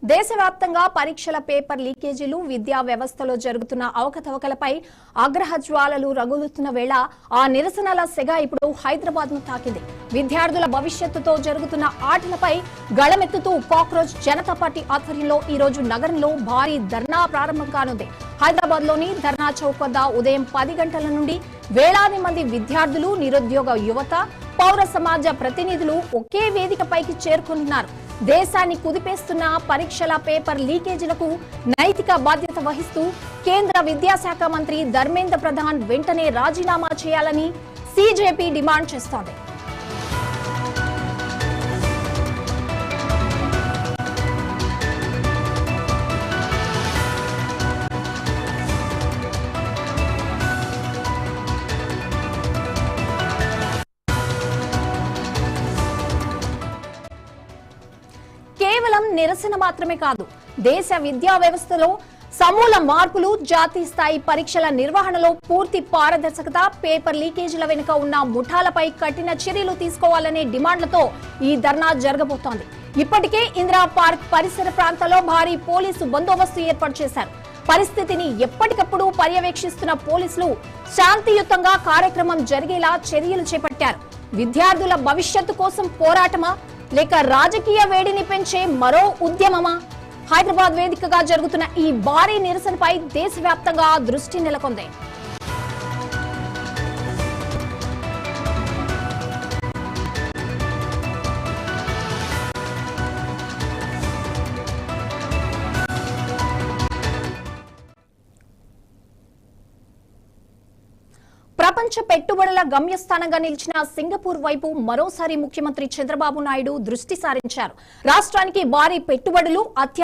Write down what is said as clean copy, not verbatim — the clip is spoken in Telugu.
దేశవ్యాప్తంగా పరీక్షల పేపర్ లీకేజీలు, విద్యా వ్యవస్థలో జరుగుతున్న అవకతవకలపై ఆగ్రహ జ్వాలలు రగులుతున్న వేళ ఆ నిరసనల సెగ ఇప్పుడు హైదరాబాద్ ను తాకింది. విద్యార్థుల భవిష్యత్తుతో జరుగుతున్న ఆటలపై గళమెత్తుతూ కాక్రోచ్ జనతా పార్టీ ఆధ్వర్యంలో ఈ రోజు నగరంలో భారీ ధర్నా ప్రారంభం కానుంది. హైదరాబాద్ లోని ధర్నా చౌక్ వద్ద ఉదయం 10 గంటల నుండి వేలాది మంది విద్యార్థులు, నిరుద్యోగ యువత, పౌర సమాజ ప్రతినిధులు ఒకే వేదికపైకి చేరుకుంటున్నారు. దేశాన్ని కుదిపేస్తున్న పరీక్షల పేపర్ లీకేజీలకు నైతిక బాధ్యత వహిస్తూ కేంద్ర విద్యాశాఖ మంత్రి ధర్మేంద్ర ప్రధాన్ వెంటనే రాజీనామా చేయాలని సీజేపీ డిమాండ్ చేస్తోంది. కేవలం నిరసన మాత్రమే కాదు, దేశ విద్యా వ్యవస్థలో సమూల మార్పులు, జాతీయ స్థాయి పరీక్షల నిర్వహణలో పూర్తి పారదర్శకత, పేపర్ లీకేజీల వెనుక ఉన్న ముఠాలపై కఠిన చర్యలు తీసుకోవాలనే డిమాండ్లతో ఈ ధర్నా జరగబోతోంది. ఇప్పటికే ఇందిరా పార్క్ పరిసర ప్రాంతాల్లో భారీ పోలీసు బందోబస్తు ఏర్పాటు చేశారు. పరిస్థితిని ఎప్పటికప్పుడు పర్యవేక్షిస్తున్న పోలీసులు శాంతియుతంగా కార్యక్రమం జరిగేలా చర్యలు చేపట్టారు. విద్యార్థుల భవిష్యత్తు కోసం పోరాటమా లేక రాజకీయ వేడిని పెంచే మరో ఉద్యమమా? హైదరాబాద్ వేదికగా జరుగుతున్న ఈ భారీ నిరసనపై దేశవ్యాప్తంగా దృష్టి నెలకొంది. ప్రపంచ పెట్టుబడుల గమ్యస్థానంగా నిలిచిన సింగపూర్ వైపు మరోసారి ముఖ్యమంత్రి చంద్రబాబు నాయుడు దృష్టి సారించారు. రాష్ట్రానికి భారీ పెట్టుబడులు,